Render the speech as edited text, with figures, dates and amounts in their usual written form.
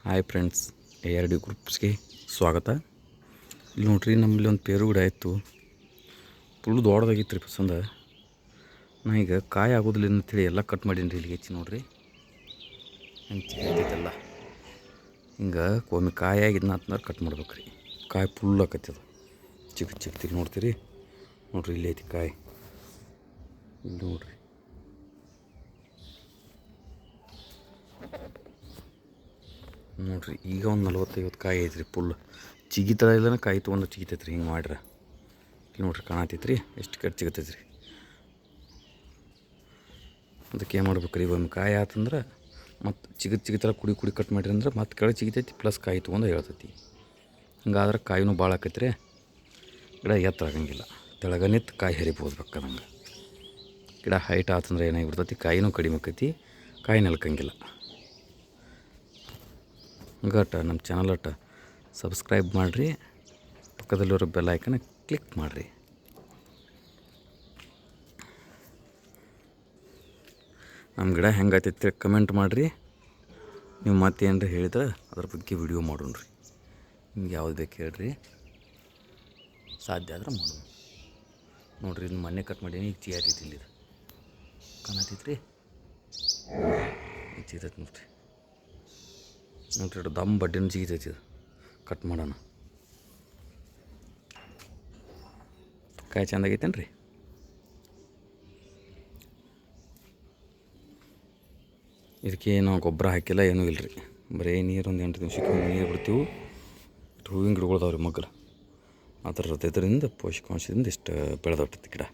Hi friends, ARD ಗ್ರೂಪ್ಸ್ಗೆ ಸ್ವಾಗತ. ಇಲ್ಲಿ ನೋಡ್ರಿ, ನಮ್ಮಲ್ಲಿ ಒಂದು ಪೇರು ಗಿಡ ಇತ್ತು. ಫುಲ್ ದೊಡ್ಡದಾಗಿತ್ತು ರೀ ಪಸಂದ. ನಾ ಈಗ ಕಾಯಿ ಆಗೋದಿಲ್ಲ ಅಂತೇಳಿ ಎಲ್ಲ ಕಟ್ ಮಾಡೀನಿ ರೀ. ಇಲ್ಲಿಗೆ ಹೆಚ್ಚಿ ನೋಡ್ರಿ, ಹೆಂಗೆ ಚಿಕ್ಕೈತೈತೆಲ್ಲ. ಹಿಂಗೆ ಒಮ್ಮೆ ಕಾಯಿ ಆಗಿದ್ನ ಅಂತಂದ್ರೆ ಕಟ್ ಮಾಡ್ಬೇಕು ರೀ. ಕಾಯಿ ಫುಲ್ ಆಕೈತಿ, ಅದು ಚಿಕ್ಕ ನೋಡ್ತೀರಿ. ನೋಡ್ರಿ, ಇಲ್ಲಿ ಐತಿ ಕಾಯಿ. ಇಲ್ಲಿ ನೋಡ್ರಿ, ನೋಡ್ರಿ, ಈಗ ಒಂದು 40-50 ಕಾಯಿ ಐತ್ರಿ. ಫುಲ್ ಚಿಗಿತಳ ಇಲ್ಲ, ಕಾಯಿ ತೊಗೊಂಡು ಚಿಗಿತೈತೆ ರೀ. ಹಿಂಗೆ ಮಾಡ್ರೆ ಇಲ್ಲಿ ನೋಡ್ರಿ, ಕಾಣತೈತೆ ರೀ ಎಷ್ಟು ಕಟ್ ಸಿಗತೈತೆ ರೀ. ಅದಕ್ಕೆ ಏನು ಮಾಡ್ಬೇಕು ರೀ, ಒಂದು ಕಾಯಿ ಆತಂದ್ರೆ ಮತ್ತು ಚಿಗಿತಳ ಕುಡಿ ಕಟ್ ಮಾಡಿರಿ ಅಂದ್ರೆ ಮತ್ತೆ ಕೆಳಗೆ ಚಿಗಿತೈತಿ, ಪ್ಲಸ್ ಕಾಯಿ ತೊಗೊಂಡು ಹೇಳ್ತೈತಿ. ಹಿಂಗಾದ್ರೆ ಕಾಯಿನೂ ಭಾಳ ಆಕೈತಿ ರೀ. ಗಿಡ ಎತ್ತರ ಆಗಂಗಿಲ್ಲ, ತೆಳಗ ನಿಂತು ಕಾಯಿ ಹರಿಬೋದು ಬೇಕಾದಂಗೆ. ಗಿಡ ಹೈಟ್ ಆತಂದ್ರೆ ಏನಾಗಿಬಿಡ್ತೈತಿ, ಕಾಯಿನೂ ಕಡಿಮೆ ಆಕೈತಿ, ಕಾಯಿ ನೆಲ್ಕಂಗಿಲ್ಲ. ಹಂಗಟ ನಮ್ಮ ಚಾನಲ್ ಸಬ್ಸ್ಕ್ರೈಬ್ ಮಾಡಿರಿ, ಪಕ್ಕದಲ್ಲಿರೋ ಬೆಲ್ ಐಕನ್ನ ಕ್ಲಿಕ್ ಮಾಡಿರಿ. ನಮ್ಮ ಗಿಡ ಹೆಂಗೈತಿ ಕಮೆಂಟ್ ಮಾಡಿರಿ. ನೀವು ಮತ್ತೇನ್ರಿ ಹೇಳಿದ್ರೆ ಅದ್ರ ಬಗ್ಗೆ ವಿಡಿಯೋ ಮಾಡೋಣ್ರಿ. ನಿಮ್ಗೆ ಯಾವ್ದು ಬೇಕು ಹೇಳ್ರಿ, ಸಾಧ್ಯ ಆದ್ರೆ ಮಾಡೋಣ. ನೋಡಿರಿ, ಇದನ್ನ ಮೊನ್ನೆ ಕಟ್ ಮಾಡೀನಿ. ಈಗ ಚಿಗತೈತಿ, ಇಲ್ಲಿ ಕಾಣತೈತಿ ರೀ. ಚಿಗತೈತಿ ನೋಡ್ರಿ. ನೋಡ್ರಿ, ದಮ್ ಬಡ್ಡಿನ ಜಿಗಿತೈತಿ. ಇದು ಕಟ್ ಮಾಡೋಣ. ಕಾಯಿ ಚೆಂದಾಗೈತೇನು ರೀ. ಇದಕ್ಕೆ ನಾವು ಗೊಬ್ಬರ ಹಾಕಿಲ್ಲ, ಏನೂ ಇಲ್ಲ ರೀ. ಬರೀ ನೀರು ಒಂದು 8 ನಿಮಿಷಕ್ಕೆ ನೀರು ಬಿಡ್ತೀವಿ. ಹೂವಿನ ಗಿಡಗಳದಾವ್ರಿ ಮಗ್ಗಲು. ಅದರಿಂದ ಪೋಷಕಾಂಶದಿಂದ ಇಷ್ಟು ಬೆಳೆದೊಟ್ಟೈತಿ ಗಿಡ.